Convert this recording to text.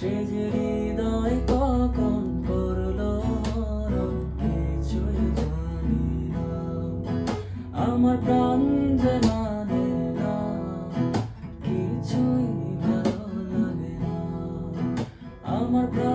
সে যে হৃদয় কখন করলো মরণ, কিছুই জানি না। আমার প্রাণ যে মানে না, কিছুই ভালো লাগে না। আমার প্রাণ